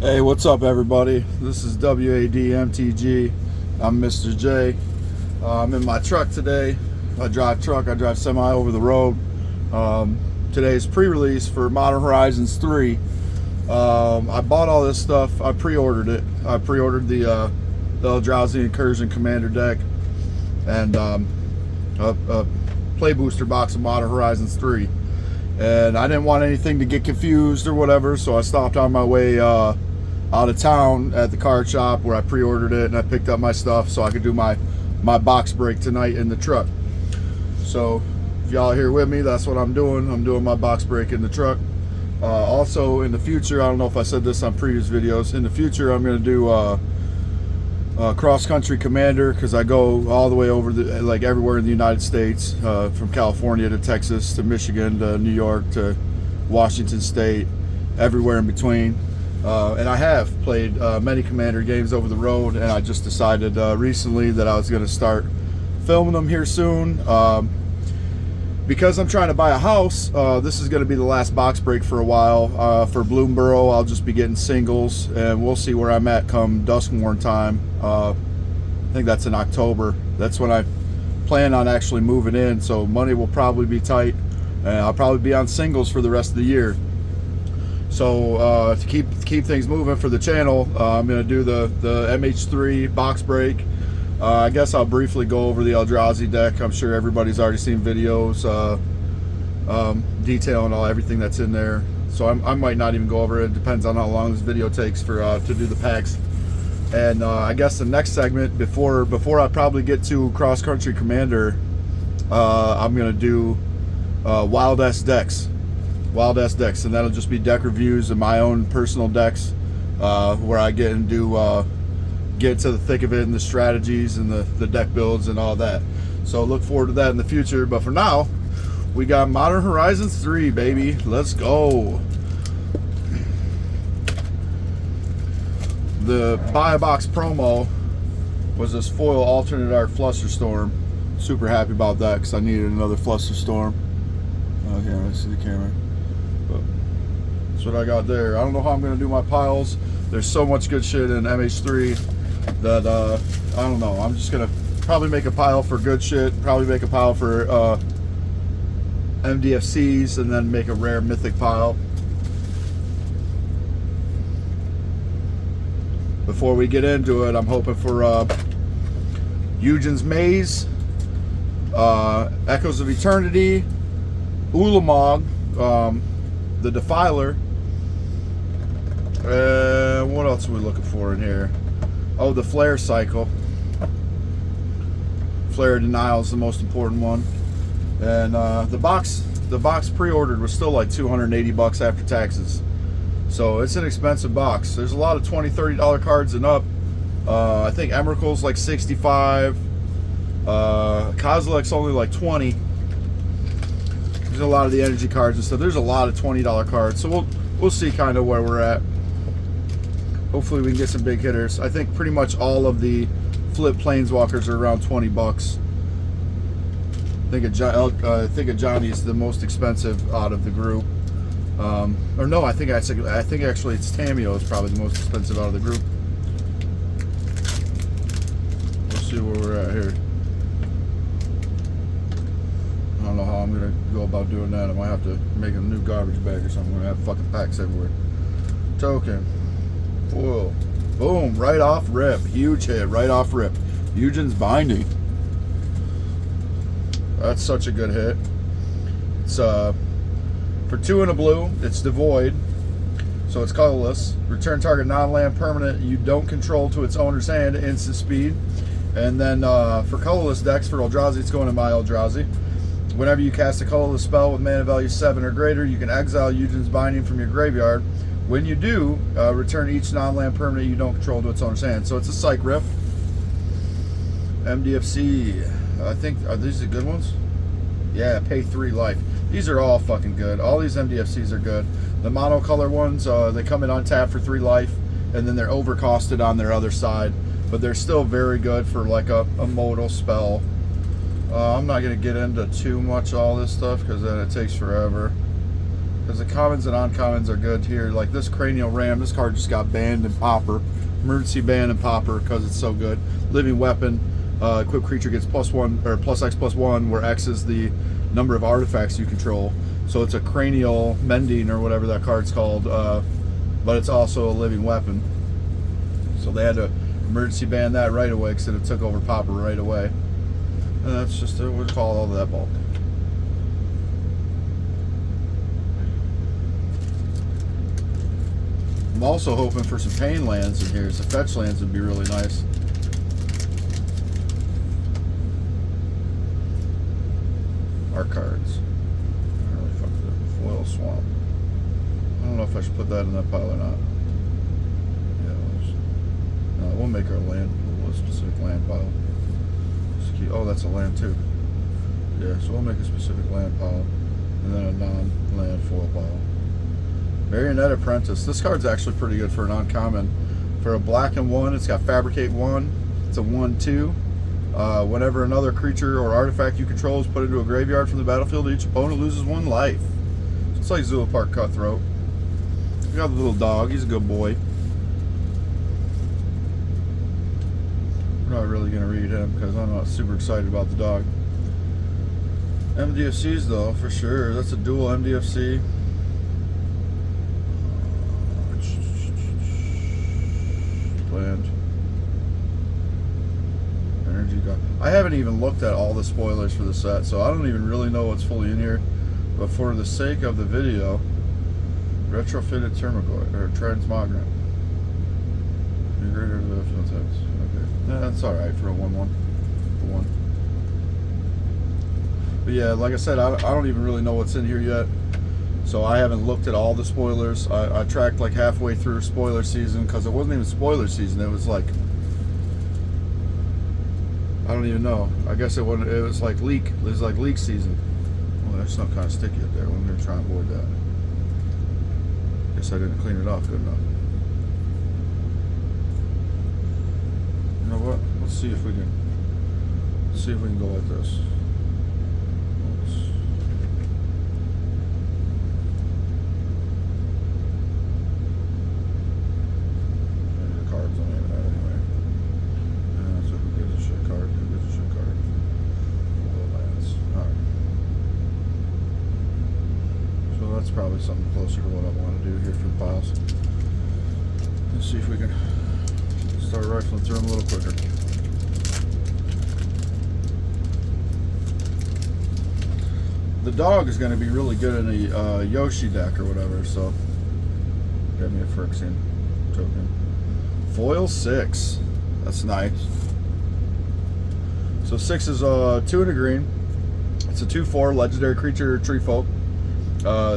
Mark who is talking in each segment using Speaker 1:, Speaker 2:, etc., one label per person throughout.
Speaker 1: Hey, what's up, everybody? This is W.A.D. MTG. I'm Mr. J. I'm in my truck today. I drive semi over the road. Today's pre-release for Modern Horizons 3. I bought all this stuff. I pre-ordered it. I pre-ordered the Eldrazi Incursion Commander deck and a play booster box of Modern Horizons 3. And I didn't want anything to get confused or whatever, so I stopped on my way out of town at the card shop where I pre-ordered it, and I picked up my stuff so I could do my box break tonight in the truck. So if y'all are here with me, that's what I'm doing. I'm doing my box break in the truck. Also in the future, I don't know if I said this on previous videos, in the future I'm going to do cross-country commander, because I go all the way over like everywhere in the United States, from California to Texas to Michigan to New York to Washington State, everywhere in between. And I have played many commander games over the road, and I just decided recently that I was going to start filming them here soon. Because I'm trying to buy a house, this is going to be the last box break for a while. For Bloomborough, I'll just be getting singles, and we'll see where I'm at come Duskmorn time. I think that's in October. That's when I plan on actually moving in, so money will probably be tight, and I'll probably be on singles for the rest of the year. So to keep things moving for the channel, I'm going to do the MH3 box break. I guess I'll briefly go over the Eldrazi deck. I'm sure everybody's already seen videos detailing everything that's in there. So I might not even go over it. It depends on how long this video takes for to do the packs. And I guess the next segment, before I probably get to Cross Country Commander, I'm going to do Wild-S decks. Wild-S decks, and that'll just be deck reviews of my own personal decks, where I get into get to the thick of it and the strategies and the deck builds and all that. So look forward to that in the future. But for now, we got Modern Horizons 3, baby. Let's go. The buy a box promo was this foil alternate art Flusterstorm. Super happy about that because I needed another Flusterstorm. Oh, here, I see the camera. But that's what I got there. I don't know how I'm going to do my piles. There's so much good shit in MH3 that I don't know. I'm just going to probably make a pile for good shit, probably make a pile for MDFCs, and then make a rare mythic pile. Before we get into it, I'm hoping for Eugen's Maze, Echoes of Eternity, Ulamog, the Defiler, what else are we looking for in here? Oh, the Flare Cycle. Flare Denial is the most important one. And the box pre-ordered was still like $280 after taxes. So it's an expensive box. There's a lot of $20, $30 cards and up. I think Emerald's like $65. Kozilek's only like $20. There's a lot of the energy cards and stuff. There's a lot of $20 cards. So we'll see kind of where we're at. Hopefully we can get some big hitters. I think pretty much all of the flip planeswalkers are around $20. I think a Johnny is the most expensive out of the group. Or no, I think actually it's Tamio is probably the most expensive out of the group. We'll see where we're at here. I don't know how I'm gonna go about doing that. I might have to make a new garbage bag or something. I'm gonna have fucking packs everywhere. Token. Foil. Boom. Right off rip. Huge hit. Right off rip. Eugen's Binding. That's such a good hit. It's for 2 and a blue. It's devoid. So it's colorless. Return target non-land permanent you don't control to its owner's hand. Instant speed. And then for colorless decks, for Eldrazi, it's going to my Eldrazi. Whenever you cast a colorless spell with mana value 7 or greater, you can exile Eugen's Binding from your graveyard. When you do, return each non-land permanent you don't control to its owner's hand. So it's a Psych Riff. MDFC. I think, are these the good ones? Yeah, pay 3 life. These are all fucking good. All these MDFCs are good. The monocolor ones, they come in untapped for 3 life, and then they're overcosted on their other side. But they're still very good for like a modal spell. I'm not going to get into too much all this stuff because then it takes forever. because the commons and uncommons are good here. Like this Cranial Ram, this card just got banned in Pauper. Emergency ban in Pauper because it's so good. Living Weapon, equipped creature gets +1 or +X+1, where X is the number of artifacts you control. So it's a cranial mending or whatever that card's called, but it's also a living weapon. So they had to emergency ban that right away because it took over Pauper right away. And that's just we'll call all that bulk. I'm also hoping for some pain lands in here. Some fetch lands would be really nice. Our cards. I really fucked it up. Foil Swamp. I don't know if I should put that in that pile or not. Yeah, we'll make our land a specific land pile. Oh, that's a land too. Yeah, so we'll make a specific land pile and then a non-land foil pile. Marionette Apprentice. This card's actually pretty good for an uncommon. For a black and 1, it's got Fabricate 1. It's a 1/2. Whenever another creature or artifact you control is put into a graveyard from the battlefield, each opponent loses 1 life. It's like Zula Park Cutthroat. We got the little dog. He's a good boy. We're not really going to read him because I'm not super excited about the dog. MDFCs though, for sure. That's a dual MDFC. Land. Energy God. I haven't even looked at all the spoilers for the set, so I don't even really know what's fully in here. But for the sake of the video, retrofitted Termagoy or Transmogrant. Greater than okay. Yeah, that's alright for a 1/1. But yeah, like I said, I don't even really know what's in here yet. So I haven't looked at all the spoilers. I tracked like halfway through spoiler season because it wasn't even spoiler season. It was like, I don't even know. I guess it wasn't. It was like leak. It was like leak season. Well, there's something kind of sticky up there. I'm gonna try and avoid that. Guess I didn't clean it off good enough. You know what? Let's see if we can. See if we can go like this. Probably something closer to what I want to do here for the piles. Let's see if we can start rifling through them a little quicker. The dog is going to be really good in a Yoshi deck or whatever, so get me a Phyrexian token. Foil 6. That's nice. So 6 is 2 and a green. It's a 2/4 legendary creature, tree folk.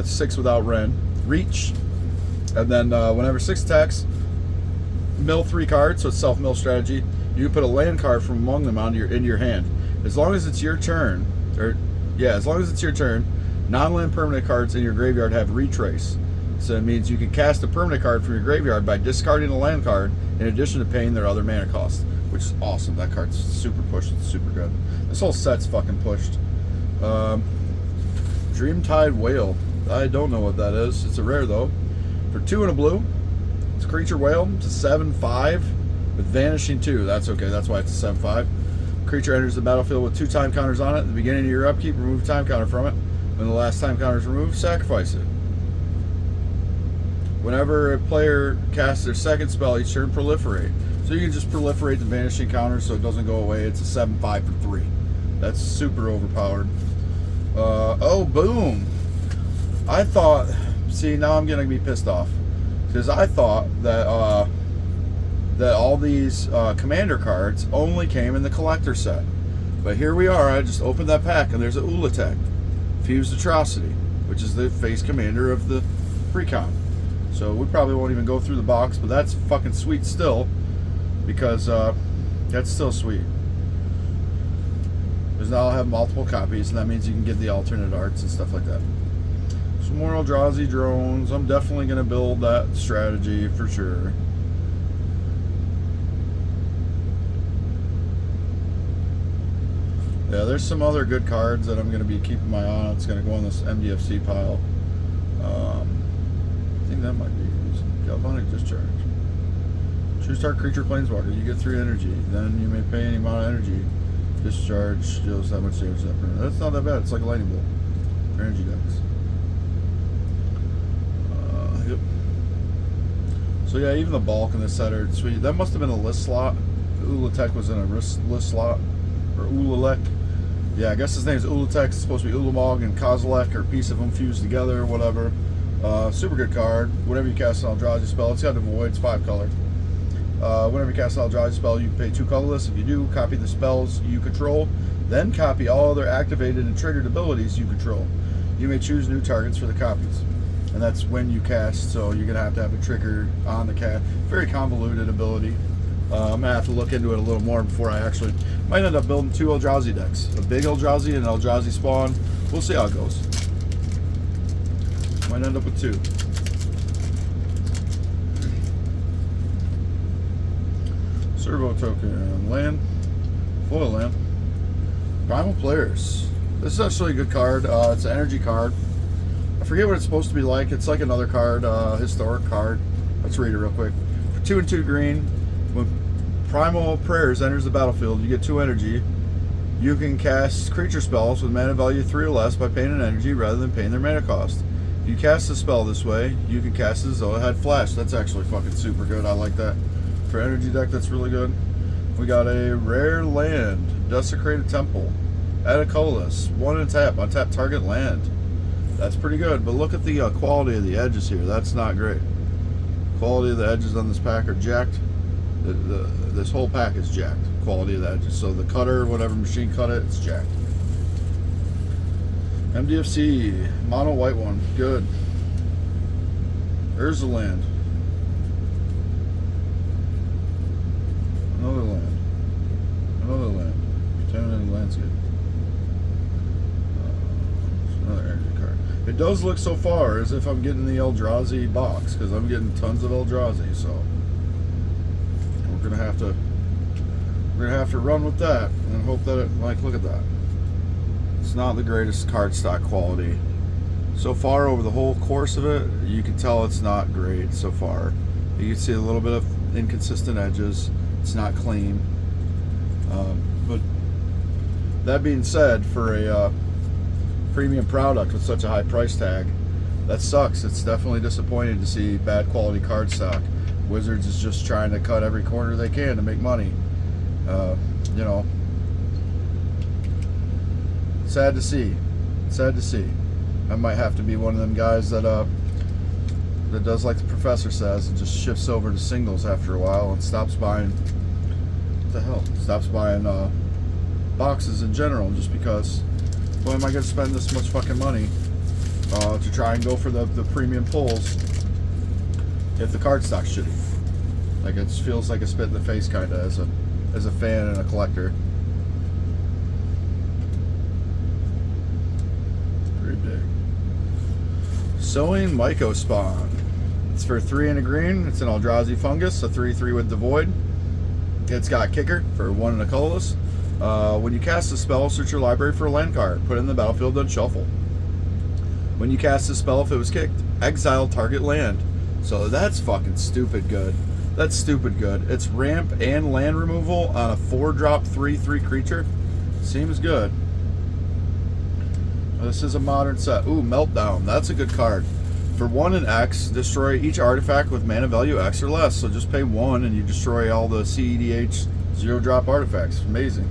Speaker 1: 6 without Ren. Reach. And then whenever 6 attacks, mill 3 cards, so it's self-mill strategy. You put a land card from among them in your hand. As long as it's your turn, as long as it's your turn, non-land permanent cards in your graveyard have retrace. So it means you can cast a permanent card from your graveyard by discarding a land card in addition to paying their other mana cost, which is awesome. That card's super pushed. It's super good. This whole set's fucking pushed. Dreamtide Whale. I don't know what that is. It's a rare though. For 2 and a blue, it's a creature whale. It's a 7/5 with vanishing 2. That's okay. That's why it's a 7/5. Creature enters the battlefield with 2 time counters on it. At the beginning of your upkeep, remove a time counter from it. When the last time counter is removed, sacrifice it. Whenever a player casts their second spell each turn, proliferate. So you can just proliferate the vanishing counter so it doesn't go away. It's a 7/5 for 3. That's super overpowered. Oh, boom. I thought, see, now I'm going to be pissed off. Because I thought that that all these commander cards only came in the collector set. But here we are. I just opened that pack and there's a Ulatek, Fused Atrocity, which is the face commander of the Precon. So we probably won't even go through the box, but that's fucking sweet still. Because that's still sweet. Because now I'll have multiple copies, and that means you can get the alternate arts and stuff like that. Some more Eldrazi drones. I'm definitely going to build that strategy for sure. Yeah, there's some other good cards that I'm going to be keeping my eye on. It's going to go on this MDFC pile. I think that might be galvanic discharge. Choose target creature planeswalker. You get 3 energy. Then you may pay any amount of energy. Discharge deals that much damage to that permanent. That's not that bad. It's like a lightning bolt for energy decks. Yep. So yeah, even the bulk in this set are sweet. That must have been a list slot. Ulatek was in a list slot. Or Ulalek. Yeah, I guess his name's Ulatek. It's supposed to be Ulamog and Kozilek, or a piece of them fused together, or whatever. Super good card. Whenever you cast an Eldrazi spell, it's got the void. It's 5 color. Whenever you cast an Eldrazi spell, you can pay 2 colorless. If you do, copy the spells you control. Then copy all other activated and triggered abilities you control. You may choose new targets for the copies. And that's when you cast, so you're going to have a trigger on the cast. Very convoluted ability. I'm going to have to look into it a little more before I actually... Might end up building 2 Eldrazi decks. A big Eldrazi and an Eldrazi spawn. We'll see how it goes. Might end up with 2. Servo token. Land. Foil land. Primal Players. This is actually a good card. It's an energy card. I forget what it's supposed to be like. It's like another card, historic card. Let's read it real quick. For 2 and 2 green, when Primal Prayers enters the battlefield, you get 2 energy. You can cast creature spells with mana value 3 or less by paying an energy rather than paying their mana cost. If you cast a spell this way, you can cast it as though it had flash. That's actually fucking super good. I like that. For energy deck, that's really good. We got a rare land, Desecrated Temple. Add a colorless. 1 and tap. Untap target land. That's pretty good, but look at the quality of the edges here. That's not great. Quality of the edges on this pack are jacked. This whole pack is jacked. Quality of the edges. So the cutter, whatever machine cut it, it's jacked. MDFC, mono white one, good. Urza land. Another land. Another land. Contaminated landscape. Another energy card. It does look so far as if I'm getting the Eldrazi box, because I'm getting tons of Eldrazi, so we're gonna have to run with that and hope that it, like, look at that. It's not the greatest card stock quality. So far over the whole course of it, you can tell it's not great so far. You can see a little bit of inconsistent edges. It's not clean. But that being said, for a premium product with such a high price tag, that sucks. It's definitely disappointing to see bad quality card stock. Wizards is just trying to cut every corner they can to make money. You know, sad to see. Sad to see. I might have to be one of them guys that does like the professor says and just shifts over to singles after a while and stops buying. What the hell? Stops buying boxes in general, just because. Why am I going to spend this much fucking money to try and go for the premium pulls if the card stock's shitty? Like, it feels like a spit in the face kind of as a fan and a collector. Pretty big. Sowing Myco Spawn. It's for 3 and a green. It's an Eldrazi fungus, a 3/3 with the void. It's got kicker for 1 and a colorless. When you cast a spell, search your library for a land card. Put it in the battlefield, then shuffle. When you cast a spell, if it was kicked, exile target land. So that's fucking stupid good. That's stupid good. It's ramp and land removal on a 4-drop 3/3 creature. Seems good. This is a modern set. Ooh, Meltdown. That's a good card. For 1 and X, destroy each artifact with mana value X or less. So just pay 1 and you destroy all the CEDH 0-drop artifacts. Amazing.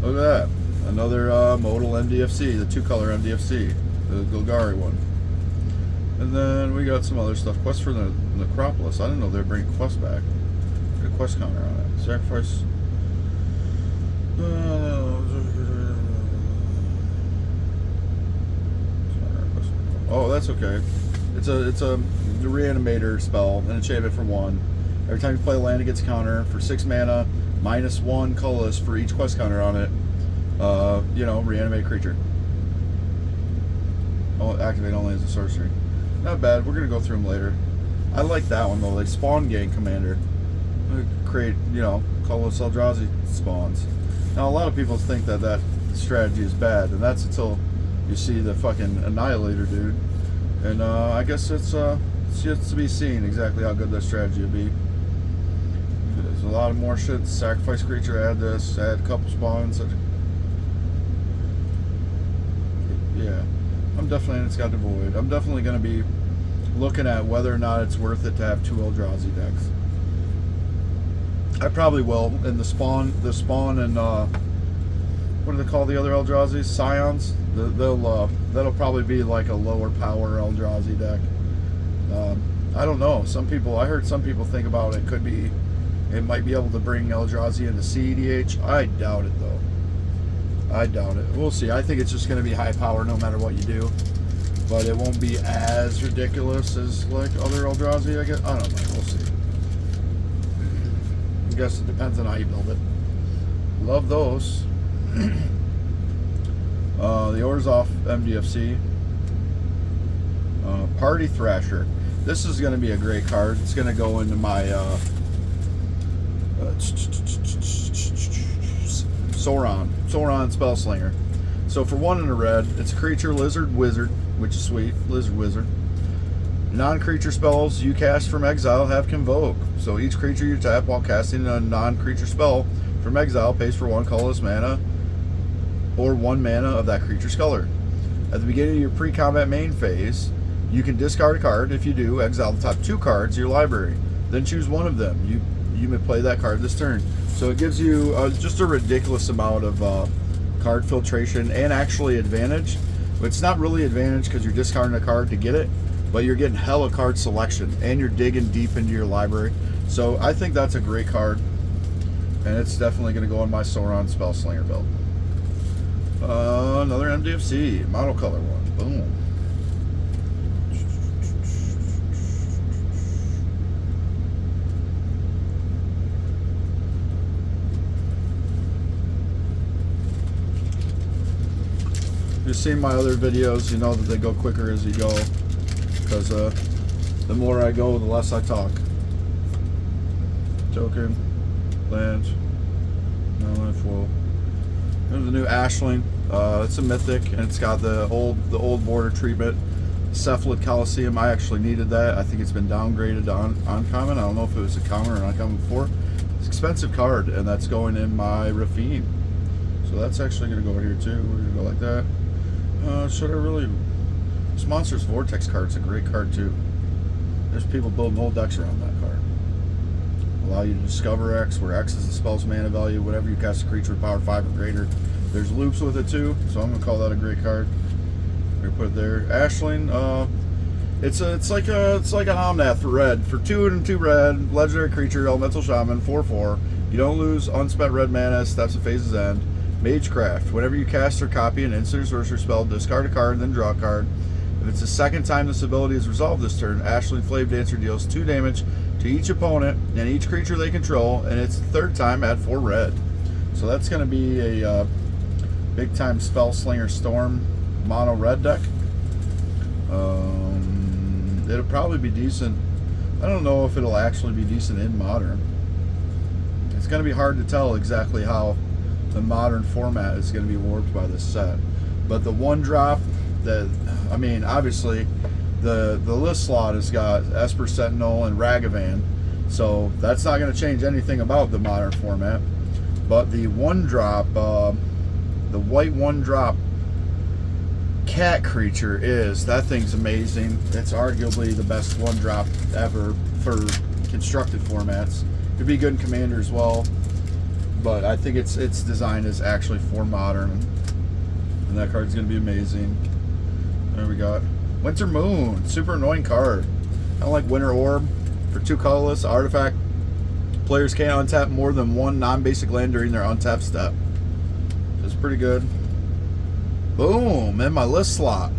Speaker 1: Look at that. Another modal MDFC, the 2-color MDFC, the Golgari one. And then we got some other stuff. Quest for the Necropolis. I didn't know they were bringing quests back. Got a quest counter on it. Sacrifice. Oh, that's okay. It's a reanimator spell, an enchantment for 1. Every time you play a land, it gets a counter for 6 mana, -1 colorless for each quest counter on it. You know, reanimate creature. Oh, activate only as a sorcery. Not bad. We're gonna go through them later. I like that one though. Like Spawn Gang Commander. Create, you know, colorless Eldrazi spawns. Now a lot of people think that strategy is bad, and that's until you see the fucking Annihilator dude, And I guess it's yet to be seen exactly how good that strategy will be. There's a lot of more shit. Sacrifice creature, add this, add a couple spawns. Yeah, I'm definitely, and it's got Devoid. I'm definitely going to be looking at whether or not it's worth it to have 2 Eldrazi decks. I probably will. In the spawn and what do they call the other Eldrazi? Scions. That'll probably be like a lower power Eldrazi deck. I don't know. I heard some people think about it. It might be able to bring Eldrazi into CEDH. I doubt it though. I doubt it. We'll see. I think it's just going to be high power no matter what you do. But it won't be as ridiculous as like other Eldrazi, I guess. I don't know. We'll see. I guess it depends on how you build it. Love those. The orders off MDFC. Party Thrasher. This is going to be a great card. It's going to go into my Sauron Spellslinger. So for 1 and a red, it's a creature, lizard, wizard, which is sweet. Lizard, wizard. Non-creature spells you cast from exile have Convoke. So each creature you tap while casting a non-creature spell from exile pays for 1 colorless mana or 1 mana of that creature's color. At the beginning of your pre-combat main phase, you can discard a card. If you do, exile the top 2 cards of your library. Then choose one of them. You may play that card this turn. So it gives you just a ridiculous amount of card filtration and actually advantage. It's not really advantage because you're discarding a card to get it, but you're getting hella card selection and you're digging deep into your library. So I think that's a great card, and it's definitely going to go on my Sauron Spellslinger build. Another MDFC, model color one. Boom. If you've seen my other videos, you know that they go quicker as you go, because the more I go, the less I talk. Token, land, no life will. There's a new Ashling. It's a mythic, and it's got the old border treatment. Cephalid Coliseum. I actually needed that. I think it's been downgraded to uncommon. I don't know if it was a common or uncommon before. It's an expensive card, and that's going in my Rafine. So that's actually going to go here too. We're going to go like that. Should I really? This Monstrous Vortex card's a great card too. There's people building whole decks around that card. Allow you to discover X, where X is the spell's mana value. Whenever you cast a creature with power 5 or greater, there's loops with it too. So I'm gonna call that a great card. I'm gonna put it there. Ashling. It's like an Omnath for red. For 2 and 2 red, legendary creature, elemental shaman, 4/4. You don't lose unspent red mana. Steps of phase's end. Magecraft. Whenever you cast or copy an instant or sorcery spell, discard a card, then draw a card. If it's the second time this ability is resolved this turn, Ashling Flame Dancer deals 2 damage to each opponent and each creature they control, and it's the 3rd time at 4 red. So that's going to be a big time Spellslinger Storm mono red deck. It'll probably be decent. I don't know if it'll actually be decent in Modern. It's going to be hard to tell exactly how the Modern format is going to be warped by this set. But the 1-drop, obviously the list slot has got Esper Sentinel and Ragavan, so that's not going to change anything about the Modern format. But the 1-drop, the white 1-drop cat creature that thing's amazing. It's arguably the best 1-drop ever for constructed formats. It'd be good in Commander as well, but I think its design is actually for Modern, and that card's going to be amazing. There we got Winter Moon, super annoying card. I don't like Winter Orb. For 2 colorless artifact, players can't untap more than 1 non-basic land during their untap step. It's pretty good. Boom, in my list slot.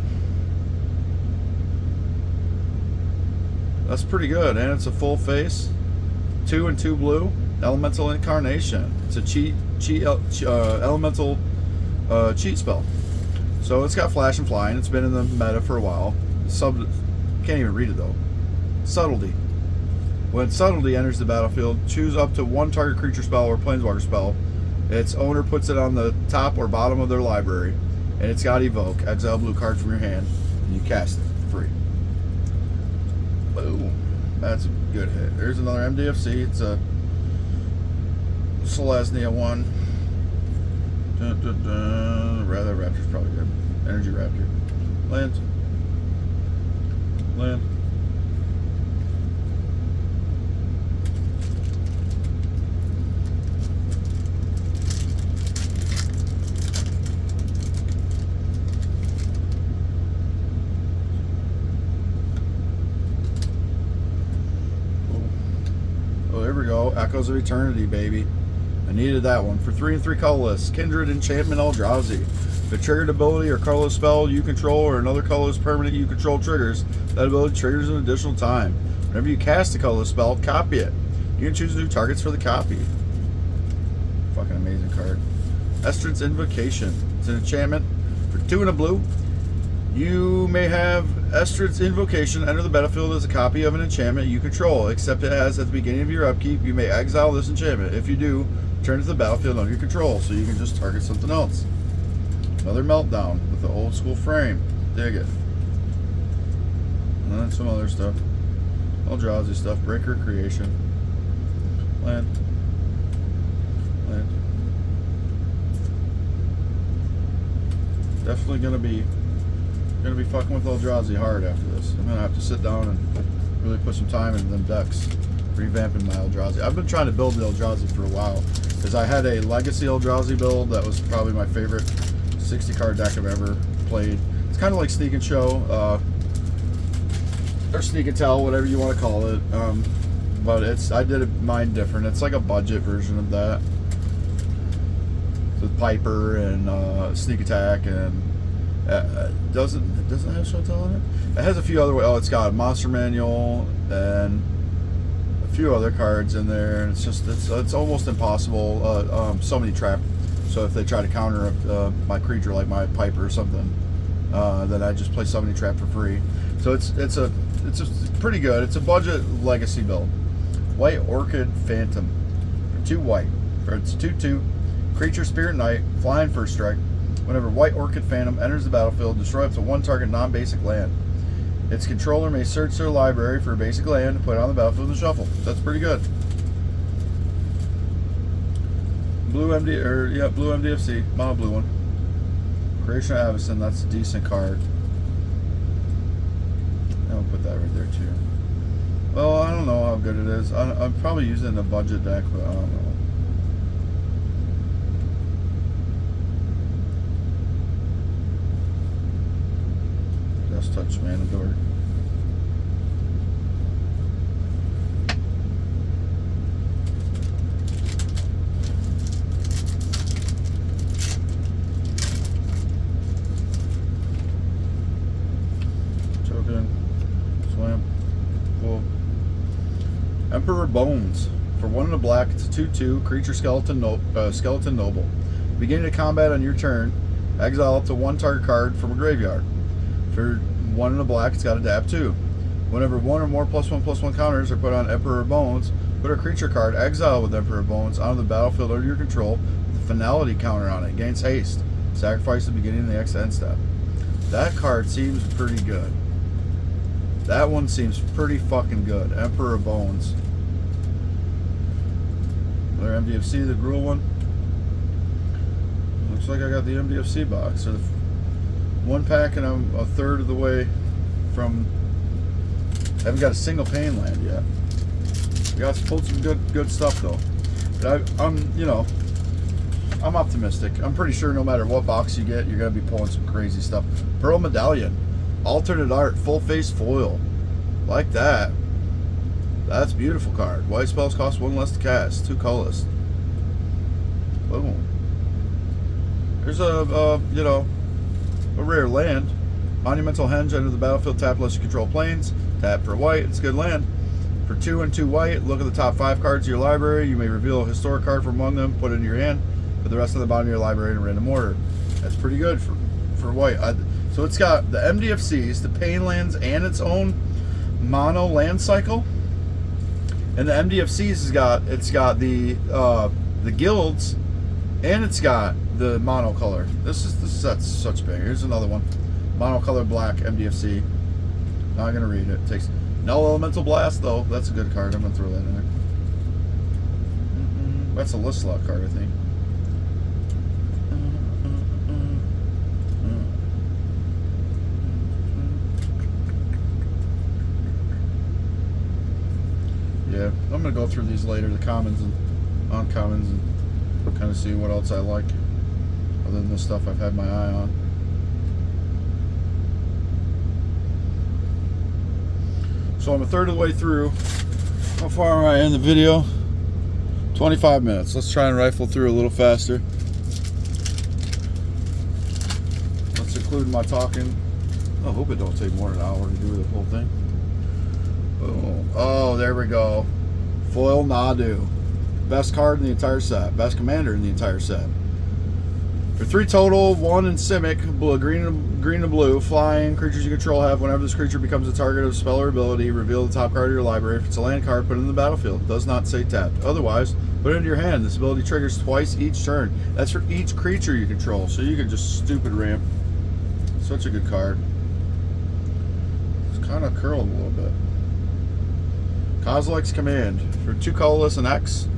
Speaker 1: That's pretty good, and it's a full face. 2 and 2 blue. Elemental Incarnation. It's a elemental cheat spell. So it's got flash and fly, and it's been in the meta for a while. Can't even read it though. Subtlety. When Subtlety enters the battlefield, choose up to 1 target creature spell or planeswalker spell. Its owner puts it on the top or bottom of their library, and it's got Evoke. Exile blue cards from your hand, and you cast it free. Boom. That's a good hit. There's another MDFC. It's a Selesnya one. Dun, dun, dun. Rather, Raptor's probably good. Energy Raptor. Land. Land. Oh, there we go. Echoes of Eternity, baby. I needed that one. For 3 and 3 colorless. Kindred, Enchantment, Eldrazi. The triggered ability or colorless spell you control or another colorless permanent you control triggers, that ability triggers an additional time. Whenever you cast a colorless spell, copy it. You can choose new targets for the copy. Fucking amazing card. Estrid's Invocation. It's an enchantment. For 2 and a blue, you may have Estrid's Invocation enter the battlefield as a copy of an enchantment you control, except it has at the beginning of your upkeep. You may exile this enchantment. If you do, return it to the battlefield under your control, so you can just target something else. Another Meltdown with the old school frame. Dig it. And then some other stuff. Eldrazi stuff. Breaker Creation. Land. Land. Definitely gonna be fucking with Eldrazi hard after this. I'm gonna have to sit down and really put some time into them decks. Revamping my Eldrazi. I've been trying to build the Eldrazi for a while because I had a Legacy Eldrazi build that was probably my favorite 60 card deck I've ever played. It's kind of like Sneak and Show, or Sneak and Tell, whatever you want to call it. But I did mine different. It's like a budget version of that, with Piper and Sneak Attack, and it doesn't have Show Tell in it. It has a few other. Oh, it's got a Monster Manual and a few other cards in there, and it's almost impossible. So many trap. So if they try to counter my creature like my Piper or something, then I just play Summoning Trap for free. So it's pretty good. It's a budget Legacy build. White Orchid Phantom, 2 white. It's 2/2. Creature Spirit Knight, flying first strike. Whenever White Orchid Phantom enters the battlefield, destroy up to 1 target non-basic land. Its controller may search their library for a basic land and put it on the battlefield and shuffle. That's pretty good. Blue MDFC, mono blue one. Creation of Avacyn, that's a decent card. I'll put that right there too. Well, I don't know how good it is. I'm probably using it in a budget deck, but I don't know. Just touch Manador. Slam. Cool. Emperor Bones. For 1 and a black, it's a 2/2 creature skeleton noble. Beginning of combat on your turn, exile up to 1 target card from a graveyard. For 1 and a black, it's got a dab 2. Whenever 1 or more +1/+1 counters are put on Emperor Bones, put a creature card exile with Emperor Bones onto the battlefield under your control with a finality counter on it. Gains haste. Sacrifice at the beginning of the next end step. That card seems pretty good. That one seems pretty fucking good. Emperor Bones. Another MDFC, the Gruul one. Looks like I got the MDFC box. So 1 pack and I'm a third of the way from. I haven't got a single pain land yet. We got pulled some good stuff though. But I'm optimistic. I'm pretty sure no matter what box you get, you're gonna be pulling some crazy stuff. Pearl Medallion. Alternate art, full face foil. Like that. That's a beautiful card. White spells cost 1 less to cast. 2 colorless. Boom. There's a rare land. Monumental Henge, enter the battlefield, tap unless you control planes. Tap for white, it's a good land. For 2 and 2 white, look at the top 5 cards of your library. You may reveal a historic card from among them, put it in your hand. Put the rest of the bottom of your library in a random order. That's pretty good for white. So it's got the MDFCs, the pain lands, and its own mono land cycle. And the MDFCs it's got the guilds, and it's got the mono color. This set's such big. Here's another one, mono color black MDFC. Not gonna read it. It takes No Elemental Blast, though. That's a good card. I'm going to throw that in there. That's a list slot card, I think. Yeah, I'm going to go through these later, the commons and uncommons, and kind of see what else I like, other than the stuff I've had my eye on. So I'm a third of the way through. How far am I in the video? 25 minutes. Let's try and rifle through a little faster. Let's include my talking. I hope it don't take more than an hour to do the whole thing. Oh, there we go. Foil Nadu. Best card in the entire set. Best commander in the entire set. For 3 total, 1 in Simic, blue, green and blue, flying, creatures you control have, whenever this creature becomes a target of a spell or ability, reveal the top card of your library. If it's a land card, put it in the battlefield. It does not say tapped. Otherwise, put it into your hand. This ability triggers twice each turn. That's for each creature you control, so you can just stupid ramp. Such a good card. It's kind of curled a little bit. Kozilek's Command. For 2 colorless and X.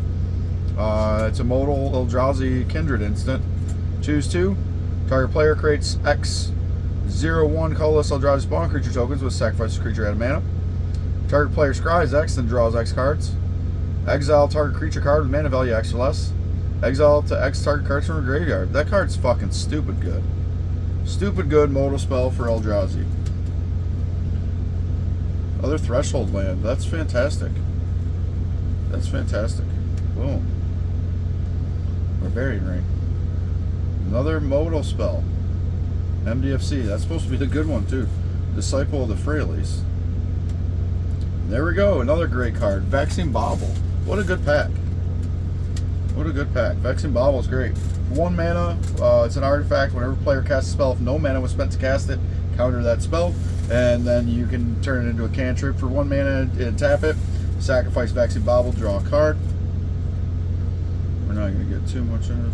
Speaker 1: It's a modal Eldrazi Kindred instant. Choose 2. Target player creates X 0/1 colorless Eldrazi spawn creature tokens with sacrifice creature add mana. Target player scries X, then draws X cards. Exile target creature card with mana value X or less. Exile to X target cards from a graveyard. That card's fucking stupid good. Stupid good modal spell for Eldrazi. Other threshold land. That's fantastic. That's fantastic. Boom. Barbarian Ring. Another modal spell. MDFC. That's supposed to be the good one too. Disciple of the Frailes. There we go. Another great card. Vaccine Bauble. What a good pack. What a good pack. Vaccine Bauble is great. 1 mana. It's an artifact. Whenever a player casts a spell, if no mana was spent to cast it, counter that spell. And then you can turn it into a cantrip for 1 mana and tap it. Sacrifice Vaccine Bauble. Draw a card. We're not going to get too much in it.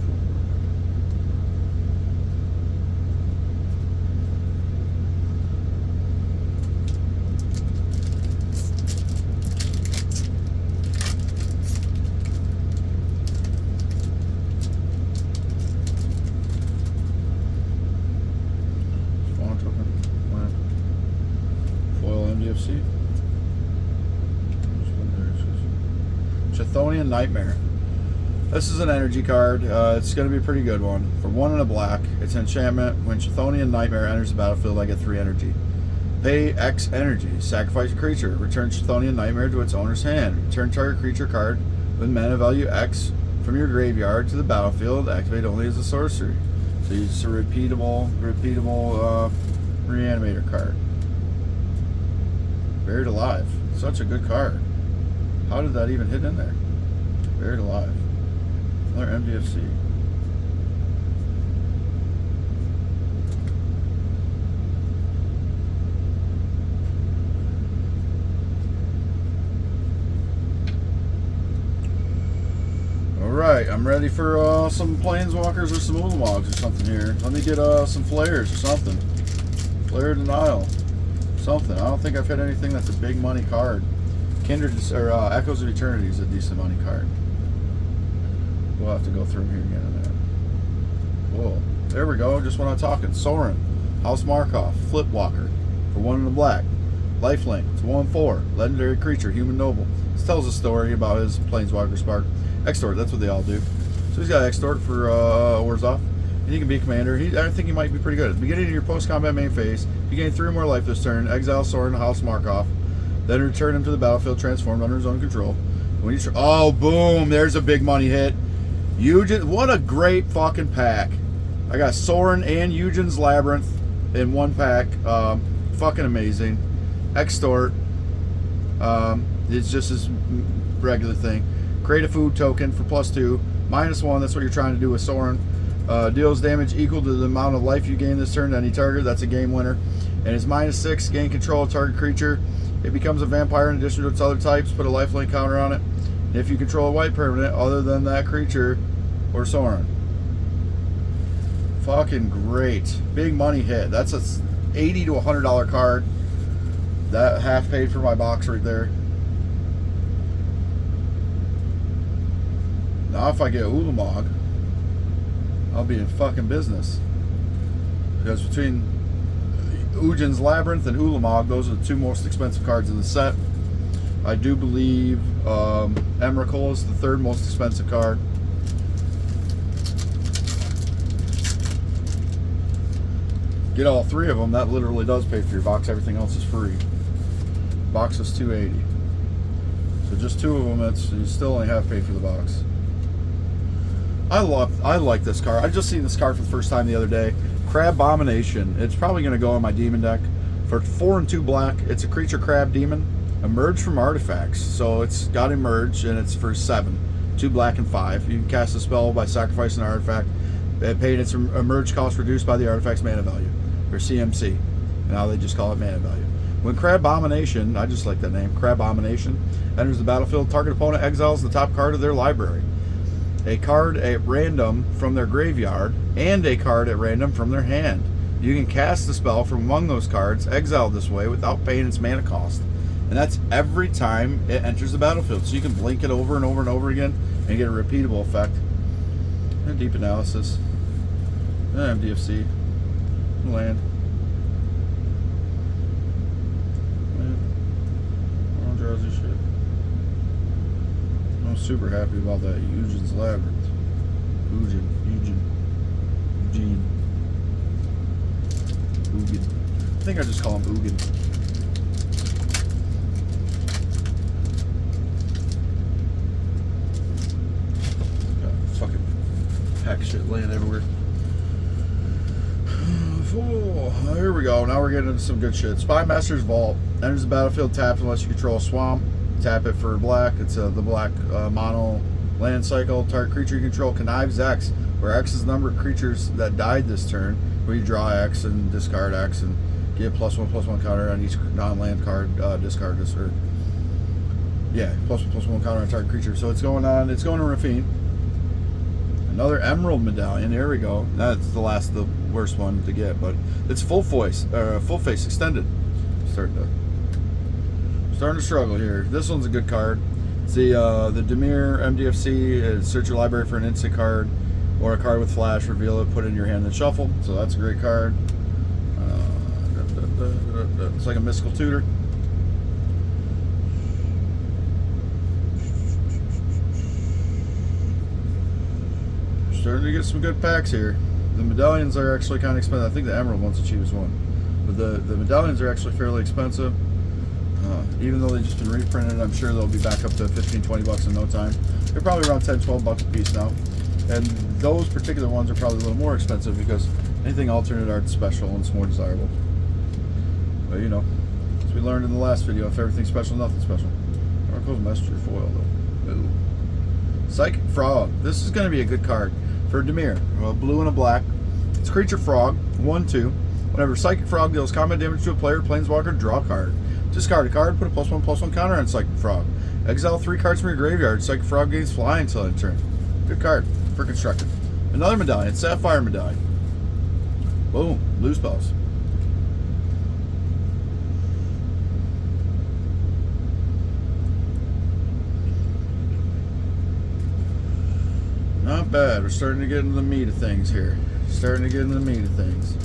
Speaker 1: MDFC. Chthonian Nightmare. This is an energy card. It's going to be a pretty good one. For 1 and a black, it's an enchantment. When Chthonian Nightmare enters the battlefield, I get 3 energy. Pay X energy. Sacrifice a creature. Return Chthonian Nightmare to its owner's hand. Return target creature card with mana value X from your graveyard to the battlefield. Activate only as a sorcery. So it's a repeatable reanimator card. Buried Alive. Such a good card. How did that even hit in there? Buried Alive. Another MDFC. Alright, I'm ready for some Planeswalkers or some Ulamog's or something here. Let me get some Flares or something. Flare Denial. Something. I don't think I've hit anything that's a big money card. Kindred or Echoes of Eternity is a decent money card. We'll have to go through here again in a minute. Whoa. There we go. Just when I'm talking. Sorin. House Markov. Flipwalker. For 1 and a black. Lifelink. It's 1/4. Legendary creature. Human Noble. This tells a story about his Planeswalker Spark. Extort. That's what they all do. So he's got Extort for Orzhov. And he can be a commander. I think he might be pretty good. At the beginning of your post-combat main phase, you gain 3 or more life this turn. Exile Sorin, House Markov. Then return him to the battlefield transformed under his own control. When you oh, boom. There's a big money hit. Eugen. What a great fucking pack. I got Sorin and Eugen's Labyrinth in one pack. Fucking amazing. Extort. It's just his regular thing. Create a food token for +2. -1. That's what you're trying to do with Sorin. Deals damage equal to the amount of life you gain this turn to any target. That's a game winner. And it's -6. Gain control of target creature. It becomes a vampire in addition to its other types. Put a lifelink counter on it. And if you control a white permanent other than that creature or Sorin. Fucking great. Big money hit. That's a $80 to $100 card. That half paid for my box right there. Now if I get Ulamog, I'll be in fucking business. Because between Ujin's Labyrinth and Ulamog, those are the two most expensive cards in the set. I do believe Emrakul is the third most expensive card. Get all three of them, that literally does pay for your box. Everything else is free. Box is $280. So just two of them, you still only have paid for the box. I like this card. I just seen this card for the first time the other day. Crab Abomination. It's probably going to go on my demon deck. For 4 and 2 black, it's a creature crab demon. Emerge from artifacts. So it's got emerge and it's for 7. 2 black and 5. You can cast a spell by sacrificing an artifact. Paying its emerge cost reduced by the artifact's mana value. Or CMC. Now they just call it mana value. When Crab Abomination, I just like that name, Crab Abomination, enters the battlefield, target opponent exiles the top card of their library. A card at random from their graveyard, and a card at random from their hand. You can cast the spell from among those cards, exiled this way, without paying its mana cost. And that's every time it enters the battlefield. So you can blink it over and over and over again and get a repeatable effect. And deep analysis. And MDFC. Land. Drowsy shit. I'm super happy about that Eugene's Labyrinth. Eugene. I think I just call him Ugin. Got fucking pack shit laying everywhere. Oh, here we go. Now we're getting into some good shit. Spymaster's Vault. Enters the battlefield tapped unless you control a swamp. Tap it for black. It's the black mono land cycle. Target creature you control connives X, where X is the number of creatures that died this turn, where you draw X and discard X and get +1/+1 counter on each non-land card. Discard this, or yeah, +1/+1 counter on target creature. So it's going on. It's going to Rafine. Another Emerald Medallion. There we go. That's the worst one to get, but it's full face extended. Starting to struggle here. This one's a good card. It's the Dimir MDFC. Search your library for an instant card or a card with flash. Reveal it. Put it in your hand and shuffle. So that's a great card. It's like a mystical tutor. Starting to get some good packs here. The medallions are actually kind of expensive. I think the Emerald one's the cheapest one. But the medallions are actually fairly expensive. Even though they've just been reprinted, I'm sure they'll be back up to 15, 20 bucks in no time. They're probably around 10, 12 bucks a piece now. And those particular ones are probably a little more expensive because anything alternate art special and it's more desirable. But you know, as we learned in the last video, if everything's special, nothing's special. Oracle's Messenger foil though. Ooh. Psychic Frog. This is going to be a good card for Dimir. Blue and a black. It's Creature Frog. 1/2. Whenever Psychic Frog deals combat damage to a player, planeswalker, draw a card. Discard a card, put a +1/+1 counter on Psychic Frog. Exile 3 cards from your graveyard. Psychic Frog gains fly until end turn. Good card for constructed. Another medallion, Sapphire Medallion. Boom, blue spells. Not bad. We're starting to get into the meat of things here. Starting to get into the meat of things.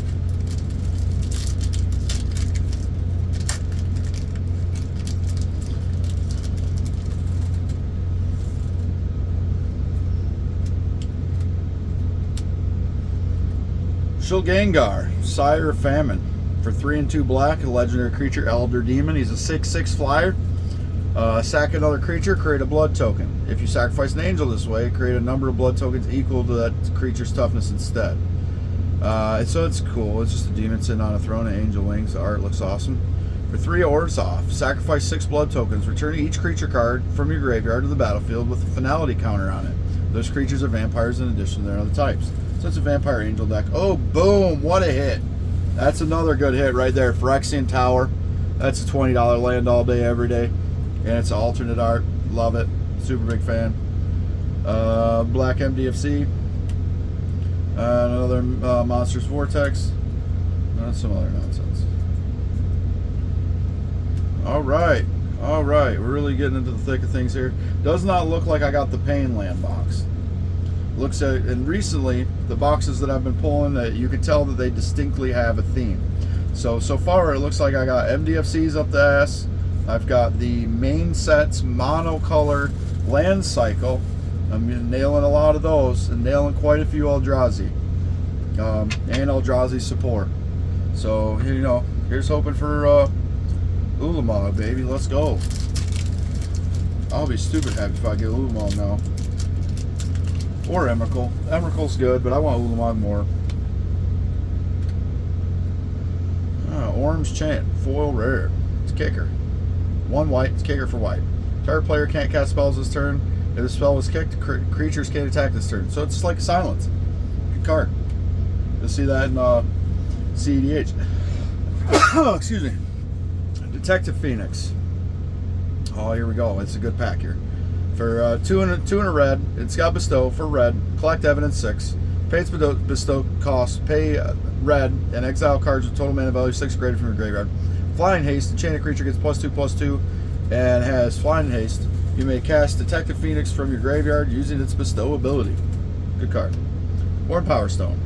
Speaker 1: Shulgangar, Sire of Famine. For 3 and 2 black, a legendary creature, Elder Demon. He's a 6/6 flyer. Sack another creature, create a blood token. If you sacrifice an angel this way, create a number of blood tokens equal to that creature's toughness instead. So it's cool. It's just a demon sitting on a throne of angel wings. The art looks awesome. For 3 Orzhov, sacrifice 6 blood tokens. Return each creature card from your graveyard to the battlefield with a finality counter on it. Those creatures are vampires in addition to their other types. So it's a vampire angel deck. Oh, boom! What a hit! That's another good hit right there. Phyrexian Tower. That's a $20 land all day, every day. And it's alternate art. Love it. Super big fan. Black MDFC. Another Monsters Vortex. And some other nonsense. All right. All right. We're really getting into the thick of things here. Does not look like I got the Painland box. Looks at, and recently the boxes that I've been pulling, that you can tell that they distinctly have a theme. So far it looks like I got MDFCs up the ass. I've got the main sets monocolor land cycle. I'm nailing a lot of those and nailing quite a few Eldrazi and Eldrazi support. So you know, here's hoping for Ulamog, baby. Let's go. I'll be stupid happy if I get Ulamog now. Or Emrakul. Emrakul's good, but I want Ulamog more. Orange Chant, foil rare. It's kicker. 1 white, it's kicker for white. Target player can't cast spells this turn. If the spell was kicked, creatures can't attack this turn. So it's like silence. Good card. You'll see that in CEDH. Excuse me. Detective Phoenix. Oh, here we go. It's a good pack here. For 2 and a red, it's got bestow for red. Collect evidence 6. Pay its bestow cost. Pay red and exile cards with total mana value 6 greater from your graveyard. Flying haste. Enchanted creature gets +2/+2 and has flying haste. You may cast Detective Phoenix from your graveyard using its bestow ability. Good card. Worn Power Stone.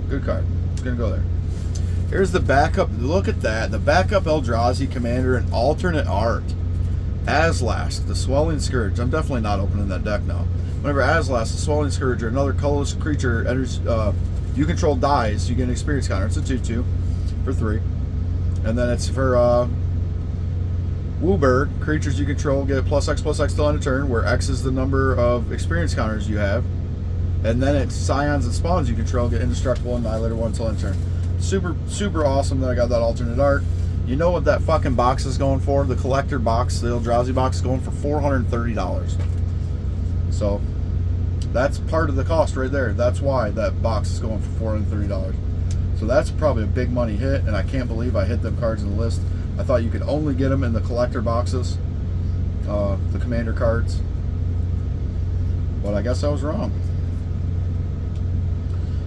Speaker 1: Good card. It's gonna go there. Here's the backup. Look at that. The backup Eldrazi commander in alternate art. Azlask, the Swelling Scourge. I'm definitely not opening that deck now. Whenever Azlask, the Swelling Scourge, or another colorless creature enters, you control dies, you get an experience counter. It's a 2/2 for 3. And then it's for Woobird, creatures you control get +X/+X till end of turn, where X is the number of experience counters you have. And then it's Scions and Spawns you control get indestructible, Annihilator 1 till end of turn. Super, super awesome that I got that alternate art. You know what that fucking box is going for? The collector box, the Eldrazi box, is going for $430. So that's part of the cost right there. That's why that box is going for $430. So that's probably a big money hit, and I can't believe I hit them cards in the list. I thought you could only get them in the collector boxes, the commander cards. But I guess I was wrong.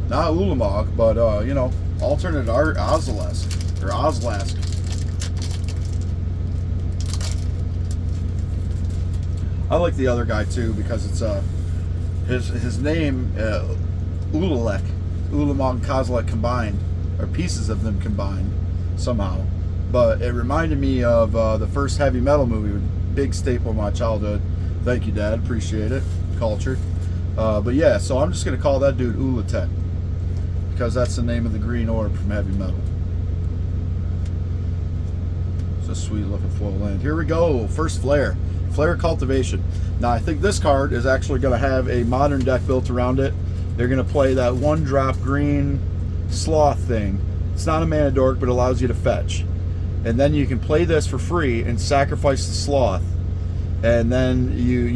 Speaker 1: Not Ulamog, but you know, alternate art Ozlask or Ozlask. I like the other guy too because it's his name Ulalek, Ulamog and Kozilek combined, or pieces of them combined somehow. But it reminded me of the first heavy metal movie, big staple of my childhood. Thank you, Dad. Appreciate it. Cultured. But yeah, so I'm just gonna call that dude Ulatek because that's the name of the green orb from heavy metal. It's a sweet looking foil land. Here we go. First flare. Flare Cultivation. Now I think this card is actually going to have a modern deck built around it. They're going to play that 1-drop green sloth thing. It's not a mana dork, but allows you to fetch. And then you can play this for free and sacrifice the sloth. And then you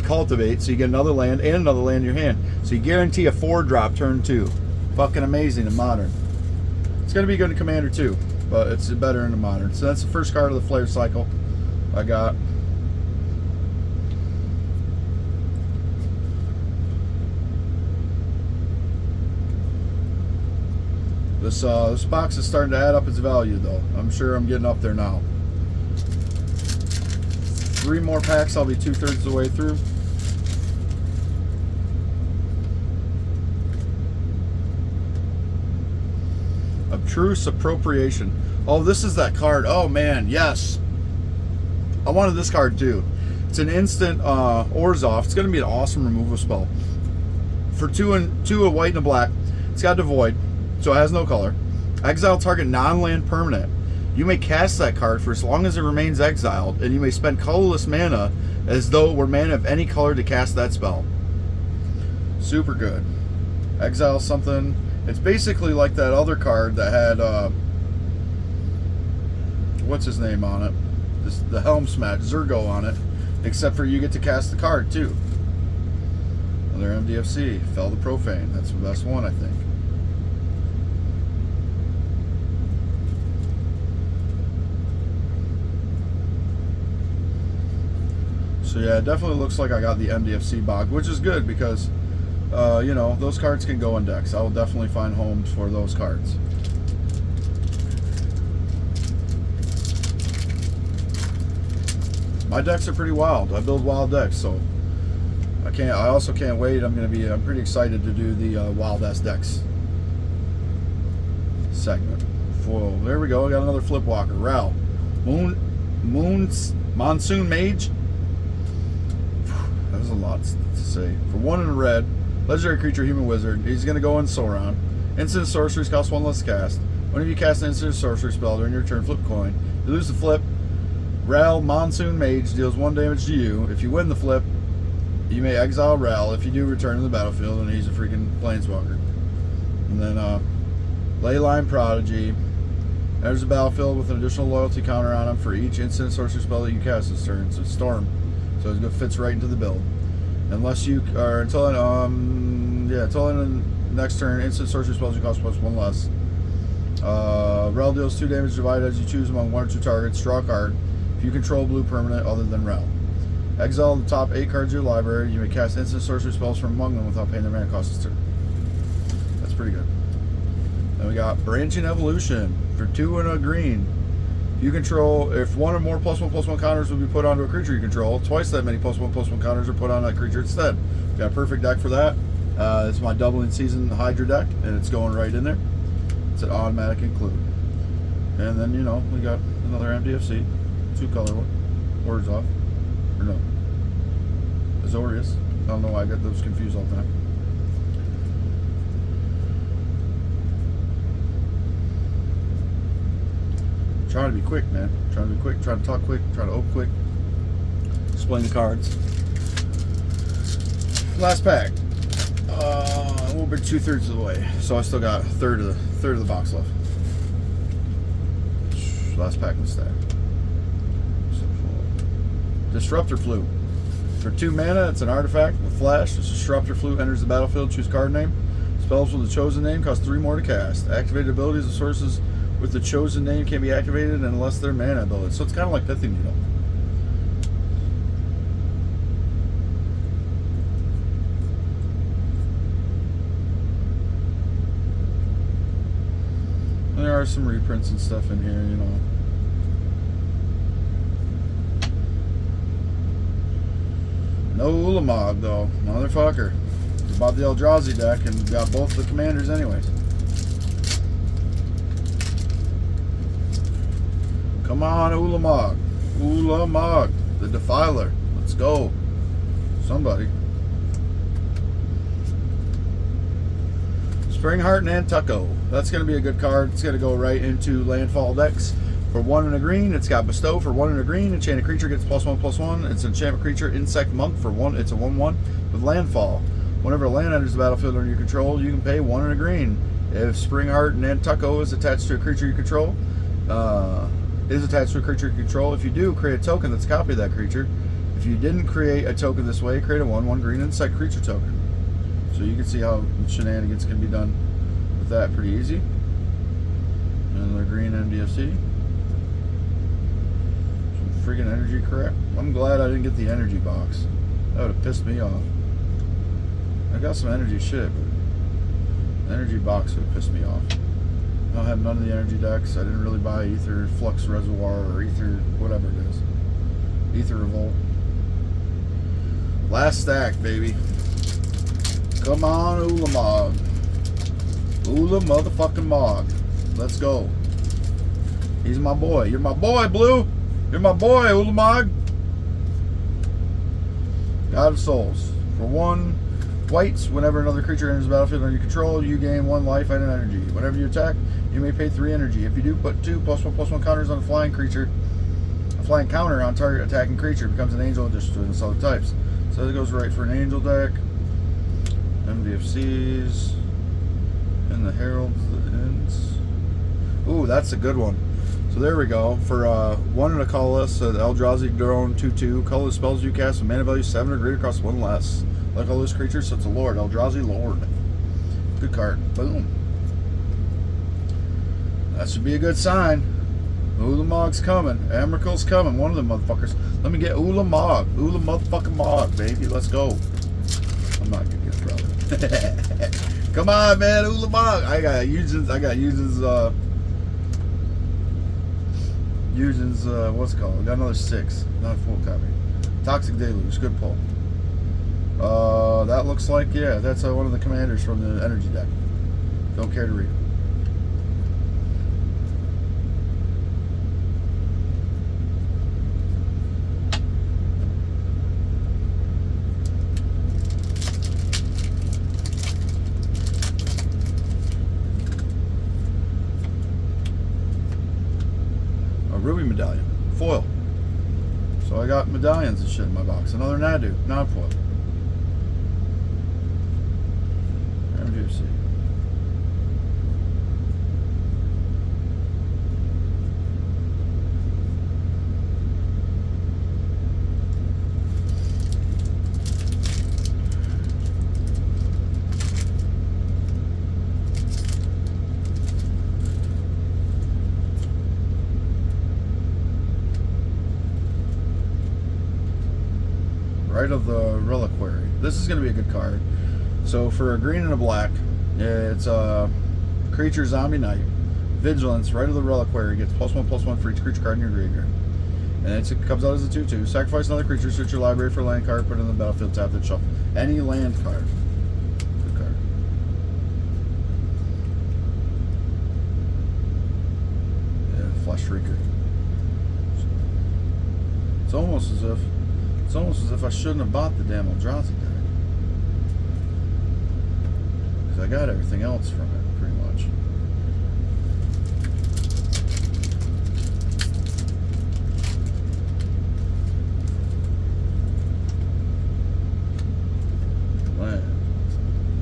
Speaker 1: cultivate, so you get another land and another land in your hand. So you guarantee a 4-drop turn 2. Fucking amazing in modern. It's going to be good in Commander too, but it's better in the modern. So that's the first card of the Flare cycle I got. This box is starting to add up its value, though. I'm sure I'm getting up there now. 3 more packs, I'll be 2/3 of the way through. Obtruse Appropriation. Oh, this is that card. Oh, man, yes. I wanted this card, too. It's an instant Orzhov. It's going to be an awesome removal spell. For 2 a white and a black. It's got Devoid, so it has no color. Exile target non-land permanent. You may cast that card for as long as it remains exiled, and you may spend colorless mana as though it were mana of any color to cast that spell. Super good. Exile something. It's basically like that other card that had, what's his name on it? The Helm Smash, Zurgo on it. Except for you get to cast the card, too. Another MDFC, Fell the Profane. That's the best one, I think. So yeah, it definitely looks like I got the MDFC box, which is good because, you know, those cards can go in decks. I will definitely find homes for those cards. My decks are pretty wild. I build wild decks, so I also can't wait. I'm pretty excited to do the wild ass decks segment. Whoa, there we go. I got another flip walker. Ral. Monsoon Mage. That was a lot to say. For 1 in a red, legendary creature, human wizard. He's going to go in Sauron. Instant sorceries cost 1 less cast. Whenever you cast an instant sorcery spell during your turn, flip coin. You lose the flip. Ral Monsoon Mage deals 1 damage to you. If you win the flip, you may exile Ral. If you do, return to the battlefield, and he's a freaking planeswalker. And then Leyline Prodigy. Enters the battlefield with an additional loyalty counter on him for each instant sorcery spell that you cast this turn. So it's Storm. So it fits right into the build. Unless you are until the next turn, instant sorcery spells you cost +1 less. Rel deals 2 damage divided as you choose among 1 or 2 targets. Draw a card. If you control blue permanent other than Rel. Exile the top 8 cards of your library. You may cast instant sorcery spells from among them without paying their mana cost this turn. That's pretty good. Then we got Branching Evolution for 2 and a green. You control, if 1 or more +1/+1 counters will be put onto a creature you control, twice that many +1/+1 counters are put on that creature instead. Got a perfect deck for that. It's my doubling season Hydra deck, and it's going right in there. It's an automatic include. And then, we got another MDFC, 2-color one. Words off. Or no. Azorius. I don't know why I get those confused all the time. Trying to be quick, man. Trying to be quick, trying to talk quick, trying to open quick. Explain the cards. Last pack. A little bit 2/3 of the way. So I still got a third of the box left. Last pack in the stack. Disruptor Flute. For 2 mana, it's an artifact with flash. This Disruptor Flute enters the battlefield, choose card name. Spells with the chosen name cost 3 more to cast. Activated abilities and sources with the chosen name can be activated unless they're mana abilities. So it's kind of like Pithing Needle. And there are some reprints and stuff in here, No Ulamog though, motherfucker. I bought the Eldrazi deck and got both the commanders anyways. Come on, Ulamog. Ulamog, the Defiler. Let's go. Somebody. Springheart Nantucko. That's going to be a good card. It's going to go right into landfall decks. For 1 and a green, it's got Bestow. For 1 and a green, enchanted creature gets +1/+1. It's an enchantment creature, insect monk. For 1, it's a 1/1 with landfall. Whenever a land enters the battlefield under your control, you can pay 1 and a green. If Springheart Nantucko is attached to a creature you control, if you do, create a token that's a copy of that creature. If you didn't create a token this way, create a 1/1 green insect creature token. So you can see how shenanigans can be done with that pretty easy. Another green MDFC. Some freaking energy crap. I'm glad I didn't get the energy box. That would have pissed me off. I got some energy shit, but the energy box would have pissed me off. I don't have none of the energy decks. I didn't really buy Ether Flux Reservoir or Ether whatever it is. Ether Revolt. Last stack, baby. Come on, Ulamog. Ula motherfucking Mog. Let's go. He's my boy. You're my boy, Blue. You're my boy, Ulamog. God of Souls. For 1 white, whenever another creature enters the battlefield under your control, you gain 1 life and an energy. Whenever you attack, you may pay 3 energy. If you do, put 2 +1/+1 counters on a flying creature. A flying counter on target attacking creature becomes an angel addition to its other types. So it goes right for an angel deck. MDFCs. And the Heralds that ends. Ooh, that's a good one. So there we go. For 1 and a colorless, the Eldrazi Drone 2/2. Colorless spells you cast with mana value 7 or greater cost 1 less. Like all those creatures, so it's a Lord. Eldrazi Lord. Good card. Boom. That should be a good sign. Ulamog's coming. Emrakul's coming. One of them motherfuckers. Let me get Ulamog. Ula motherfucking Mog, baby. Let's go. I'm not gonna get it, brother. Come on, man. Ulamog. I got uses Eugen's, what's it called? We got another 6. Not a full copy. Toxic Deluge. Good pull. That looks like, yeah, that's one of the commanders from the energy deck. Don't care to read. Ruby medallion, foil. So I got medallions and shit in my box. Another Nadu, non-foil. MGC. Right of the Reliquary. This is going to be a good card. So for a green and a black, it's a creature zombie knight. Vigilance, right of the Reliquary, gets +1/+1 for each creature card in your graveyard. And it comes out as a 2/2. Sacrifice another creature, search your library for a land card, put it in the battlefield, tap it, shuffle. Any land card. Good card. Yeah, Flesh Reeker. It's almost as if I shouldn't have bought the damn Eldrazi deck. Because I got everything else from it, pretty much.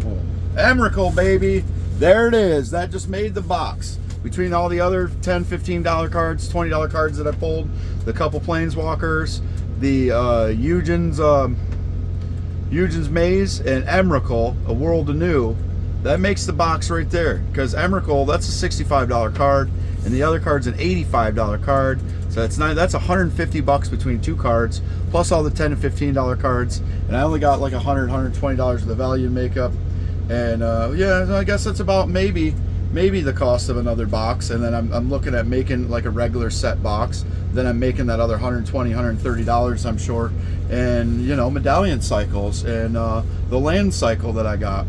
Speaker 1: Cool. Emrakul, baby! There it is. That just made the box. Between all the other $10, $15 cards, $20 cards that I pulled, the couple Planeswalkers, the Eugen's Maze, and Emrakul, A World Anew, that makes the box right there. Because Emrakul, that's a $65 card, and the other card's an $85 card. So that's $150 between two cards, plus all the $10 and $15 cards. And I only got like $100, $120 of the value in makeup. And yeah, I guess that's about maybe the cost of another box. And then I'm looking at making like a regular set box. Then I'm making that other $120, $130, I'm sure. And, you know, medallion cycles and the land cycle that I got.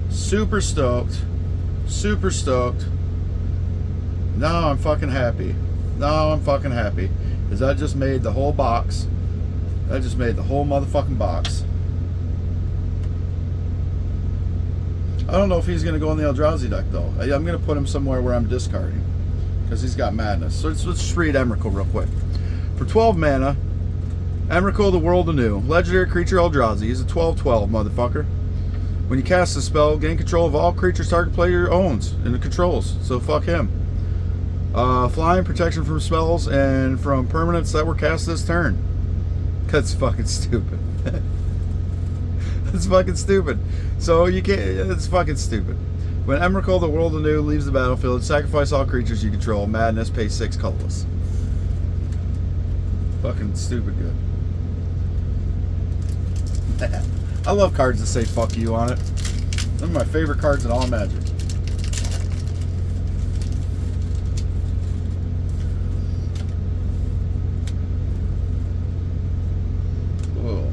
Speaker 1: Super stoked. Super stoked. Now I'm fucking happy. Now I'm fucking happy. Because I just made the whole box. I just made the whole motherfucking box. I don't know if he's going to go in the Eldrazi deck, though. I'm going to put him somewhere where I'm discarding. Because he's got madness. So let's just read Emrakul real quick. For 12 mana, Emrakul, the World Anew. Legendary creature Eldrazi. He's a 12/12, motherfucker. When you cast the spell, gain control of all creatures target player owns and it controls. So fuck him. Flying, protection from spells, and from permanents that were cast this turn. That's fucking stupid. That's fucking stupid. So you can't. It's fucking stupid. When Emrakul, the World Anew, leaves the battlefield, sacrifice all creatures you control. Madness, pay 6 colorless. Fucking stupid good. I love cards that say fuck you on it. They're my favorite cards in all Magic. Whoa.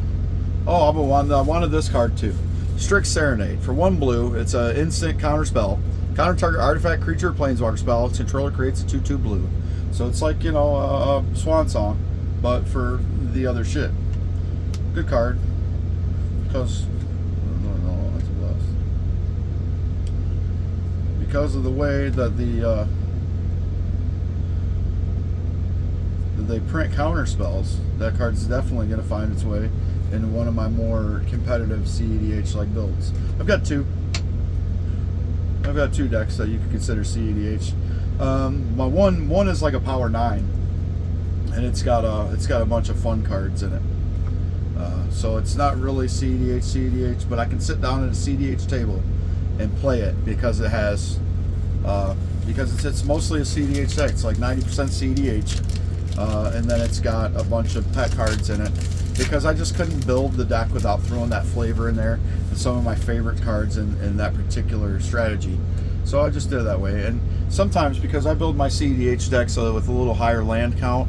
Speaker 1: Oh, I wanted this card too. Strict Serenade. For 1 blue, it's an instant counter spell. Counter target artifact, creature, or planeswalker spell. Its controller creates a 2/2 blue. So it's like, you know, a swan song, but for the other shit. Good card. Because because of the way that they print counter spells, that card's definitely going to find its way into one of my more competitive CEDH like builds. I've got two decks that you could consider CEDH. My one is like a power 9, and it's got a bunch of fun cards in it. So it's not really CEDH, but I can sit down at a CEDH table and play it because it has because it's mostly a CEDH deck. It's like 90% CEDH, and then it's got a bunch of pet cards in it. Because I just couldn't build the deck without throwing that flavor in there and some of my favorite cards in that particular strategy. So I just did it that way. And sometimes, because I build my CEDH decks with a little higher land count,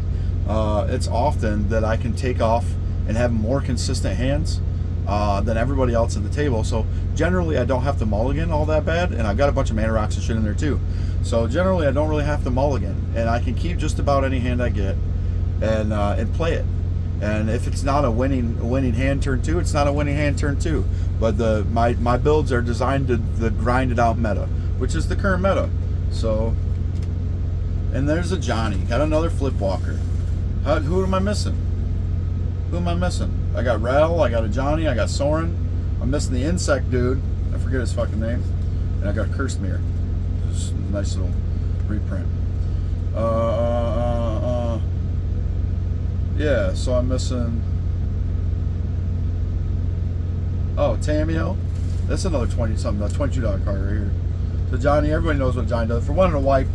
Speaker 1: it's often that I can take off and have more consistent hands than everybody else at the table. So generally I don't have to mulligan all that bad, and I've got a bunch of mana rocks and shit in there too. So generally I don't really have to mulligan, and I can keep just about any hand I get and play it. And if it's not a winning hand turn 2, it's not a winning hand turn 2. But my builds are designed to the grinded out meta, which is the current meta. So, and there's a Johnny. Got another Flipwalker. Who am I missing? Who am I missing? I got Rel, I got a Johnny, I got Soren. I'm missing the insect dude. I forget his fucking name. And I got a Cursed Mirror. Just a nice little reprint. Yeah, so I'm missing. Oh, Tamio. That's another 20-something, $22 card right here. So Johnny, everybody knows what Johnny does. For 1 and a white,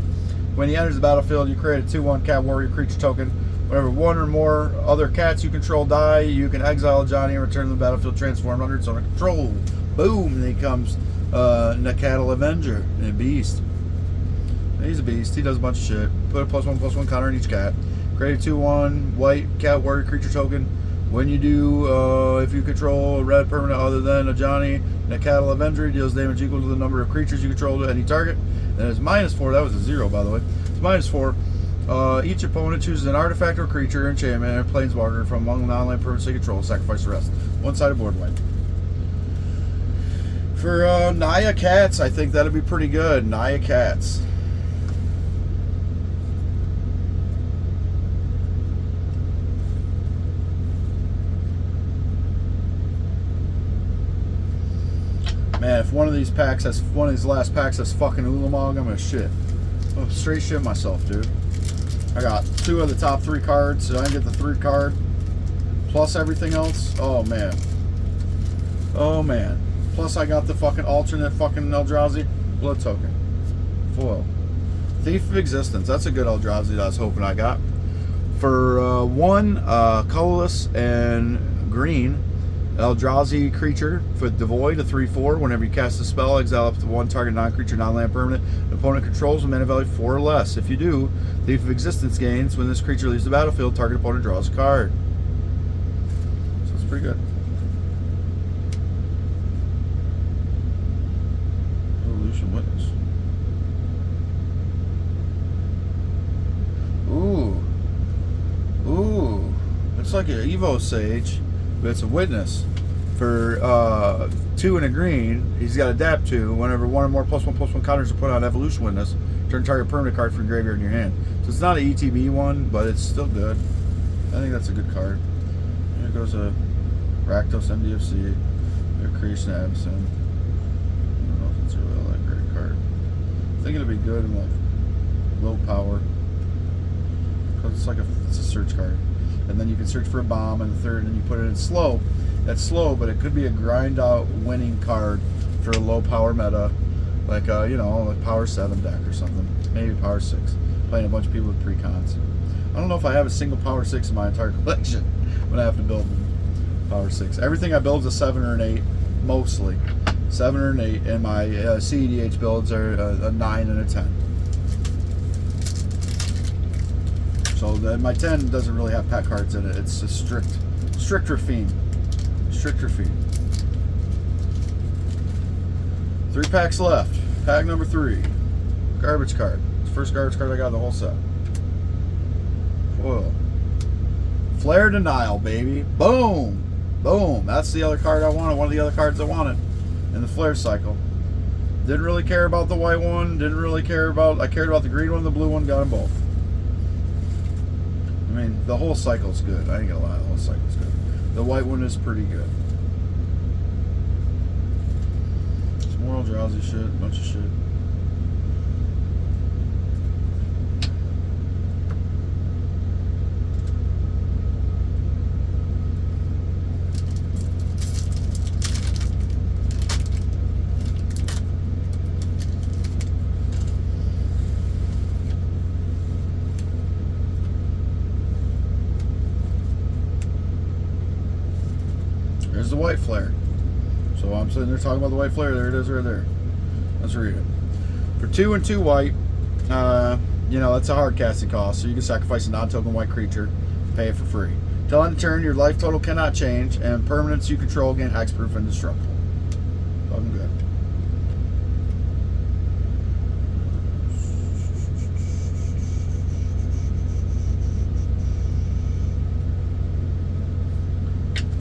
Speaker 1: when he enters the battlefield, you create a 2/1 cat warrior creature token. Whenever 1 or more other cats you control die, you can exile Johnny and return to the battlefield transformed under its own control. Boom! And he comes Nakatl Avenger, a beast. He's a beast. He does a bunch of shit. Put a +1/+1 counter on each cat. Create a 2/1 white cat warrior creature token. When you do, if you control a red permanent other than a Johnny, Nakatl Avenger, he deals damage equal to the number of creatures you control to any target. And it's -4. That was a 0, by the way. It's -4. Each opponent chooses an artifact or creature, enchantment, and planeswalker from among non-land permanents they control. Sacrifice the rest. One-sided board wipe. For Naya Cats, I think that'd be pretty good. Naya Cats. Man, if one of these last packs has fucking Ulamog, I'm gonna shit. I'm gonna straight shit myself, dude. I got 2 of the top 3 cards, so I can get the 3rd card plus everything else. Oh man. Oh man. Plus I got the fucking alternate fucking Eldrazi blood token. Foil. Thief of Existence. That's a good Eldrazi that I was hoping I got. For 1 colorless and green Eldrazi creature for Devoid, a 3/4. Whenever you cast a spell, exile up to 1 target non-creature, non-land permanent the opponent controls with mana value 4 or less. If you do, Thief of Existence gains. When this creature leaves the battlefield, target opponent draws a card. So it's pretty good. Evolution Witness. Ooh. It's like an Evo Sage, but it's a Witness. For 2 and a green, he's got Adapt to. Whenever 1 or more +1/+1 counters are put on Evolution Witness, turn target permanent card from your graveyard in your hand. So it's not an ETB one, but it's still good. I think that's a good card. Here goes a Rakdos MDFC, a Creation Absent. I don't know if it's really all that great card. I think it'll be good in like low power, because it's a search card. And then you can search for a bomb in the 3rd, and you put it in slow. That's slow, but it could be a grind out winning card for a low power meta, like like power 7 deck or something, maybe power 6, playing a bunch of people with precons. I don't know if I have a single power 6 in my entire collection when I have to build power 6. Everything I build is a 7 or an 8, mostly 7 or an 8, and my CEDH builds are a 9 and a 10. So my 10 doesn't really have pack cards in it. It's a stricter fiend. Stricter fiend. 3 packs left. Pack number 3. Garbage card. It's the first garbage card I got in the whole set. Foil. Flare Denial, baby. Boom. Boom. That's the other card I wanted. One of the other cards I wanted in the Flare cycle. Didn't really care about the white one. I cared about the green one and the blue one. Got them both. I mean, the whole cycle's good. I ain't gonna lie, the whole cycle's good. The white one is pretty good. Some more drowsy shit, bunch of shit. There's the white flare. So I'm sitting there talking about the white flare. There it is right there. Let's read it. For 2 and 2 white, you know, that's a hard casting cost, so you can sacrifice a non-token white creature, pay it for free. Till end of turn, your life total cannot change, and permanents you control gain hexproof and indestructible. Fucking good.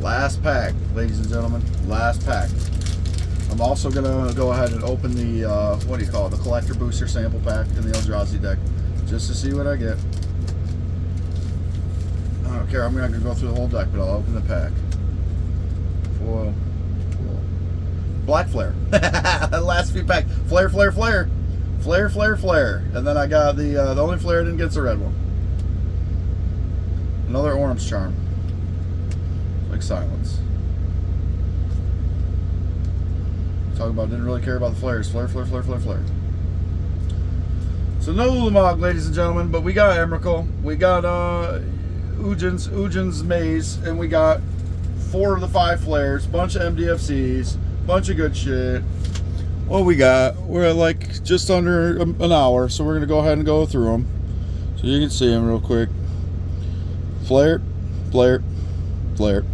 Speaker 1: Last pack, ladies and gentlemen. Last pack. I'm also gonna go ahead and open the what do you call it? The collector booster sample pack in the Eldrazi deck, just to see what I get. I don't care. I'm not gonna go through the whole deck, but I'll open the pack. Foil. Black Flare. Last few pack. Flare, flare, flare. Flare, flare, flare. And then I got the only flare I didn't get is the red one. Another orange charm. Like silence. Talking about didn't really care about the flares. Flare, flare, flare, flare, flare. So no Ulamog, ladies and gentlemen, but we got Emrakul, we got Ujin's Maze, and we got 4 of the 5 flares, bunch of MDFCs, bunch of good shit. What we got? We're at like just under an hour, so we're gonna go ahead and go through them, so you can see them real quick. Flare, flare, flare.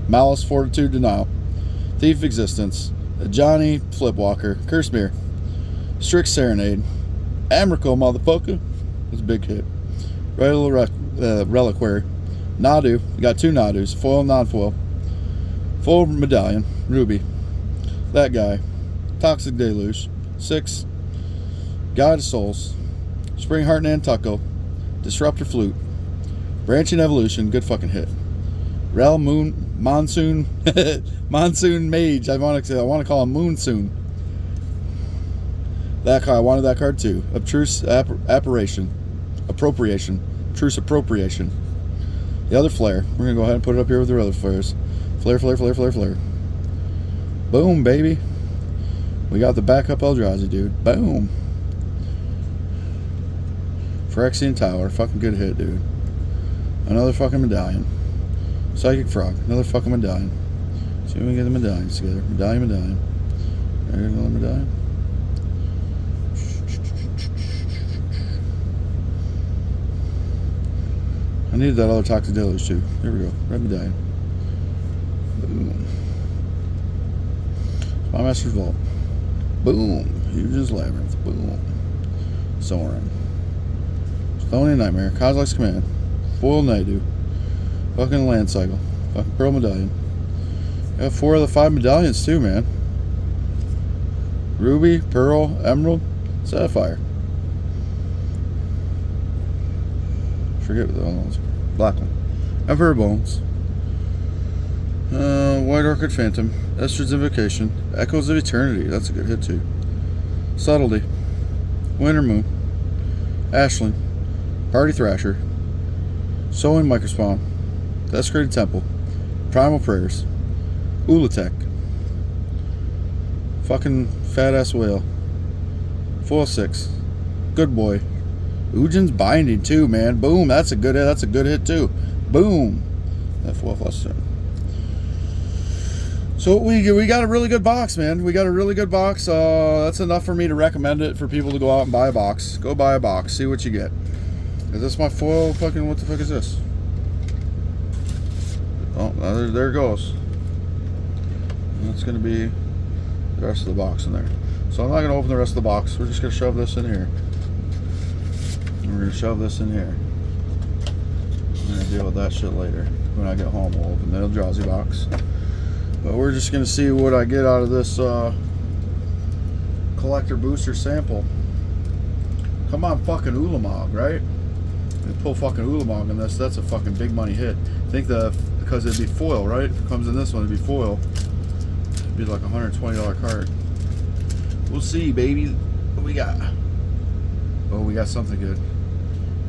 Speaker 1: Malice, Fortitude, Denial. Thief, Existence. Johnny, Flipwalker. Cursemere. Strix, Serenade. Emrakul, motherfucker. That's a big hit. Reliquary. Nadu. We got 2 Nadus. Foil, non-foil. Full Medallion. Ruby. That guy. Toxic Deluge. 6. God of Souls. Springheart, Nantucko. Disruptor Flute. Branching Evolution. Good fucking hit. Rel Monsoon Monsoon Mage. I want to call him Moonsoon. That card, I wanted that card too. Obtruse Appropriation. Truce Appropriation. The other flare. We're gonna go ahead and put it up here with the other flares. Flare, flare, flare, flare, flare. Boom, baby. We got the backup Eldrazi, dude. Boom. Phyrexian Tower. Fucking good hit, dude. Another fucking medallion. Psychic Frog, another fucking medallion. See if we can get the medallions together. Medallion. There's another medallion. I needed that other Toxic Deluge too. Here we go. Red medallion. Boom. My Master's Vault. Boom. Huge's Labyrinth. Boom. Soren. Stony Nightmare. Kozilek's Command. Foil Naidu. Fucking Land Cycle. Fucking Pearl Medallion. Got 4 of the 5 medallions too, man. Ruby, Pearl, Emerald, Sapphire. Forget what the other ones. Black one. Emperor Bones. White Orchid Phantom. Estrid's Invocation. Echoes of Eternity. That's a good hit too. Subtlety. Winter Moon. Ashland. Party Thrasher. Sowing Microspawn. Desecrated Temple. Primal Prayers. Ulatek. Fucking Fat Ass Whale. Foil 6. Good Boy. Ujin's Binding too, man. Boom. That's a good hit. That's a good hit too. Boom. That foil plus 7. So we got a really good box, man. We got a really good box. That's enough for me to recommend it for people to go out and buy a box. Go buy a box. See what you get. Is this my foil? Fucking what the fuck is this? Oh, there it goes. That's going to be the rest of the box in there. So I'm not going to open the rest of the box. We're just going to shove this in here. We're going to shove this in here. I'm going to deal with that shit later. When I get home, we'll open the Eldrazi box. But we're just going to see what I get out of this collector booster sample. Come on, fucking Ulamog, right? Pull fucking Ulamog in this. That's a fucking big money hit. I think because it'd be foil, right? If it comes in this one, it'd be foil. It'd be like a $120 card. We'll see, baby. What we got? Oh, we got something good.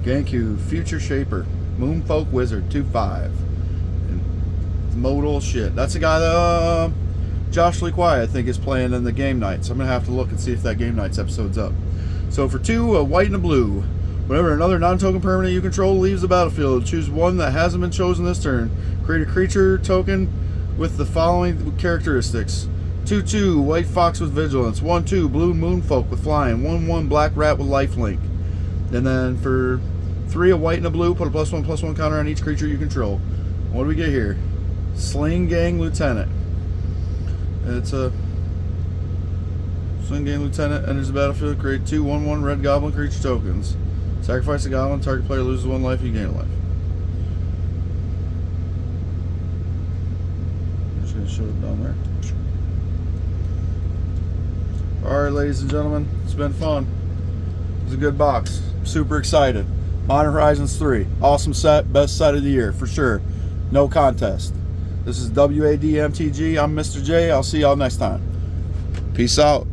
Speaker 1: Genku, Future Shaper, Moonfolk Wizard, 2/5. Modal shit. That's a guy that Josh Lee Kwai, I think, is playing in the game night. So I'm gonna have to look and see if that game night's episode's up. So for 2, a white and a blue. Whenever another non-token permanent you control leaves the battlefield, choose one that hasn't been chosen this turn. Create a creature token with the following characteristics. 2/2 white fox with vigilance. 1/2 blue moonfolk with flying. 1/1 black rat with lifelink. And then for 3 a white and a blue, put a +1/+1 counter on each creature you control. What do we get here? Sling Gang Lieutenant. It's a Sling Gang Lieutenant enters the battlefield. Create 2 1/1 red goblin creature tokens. Sacrifice a goblin. Target player loses 1 life. You gain a life. I'm just gonna show it down there. All right, ladies and gentlemen, it's been fun. It was a good box. Super excited. Modern Horizons 3, awesome set, best set of the year for sure. No contest. This is W.A.D. MTG. I'm Mr. J. I'll see y'all next time. Peace out.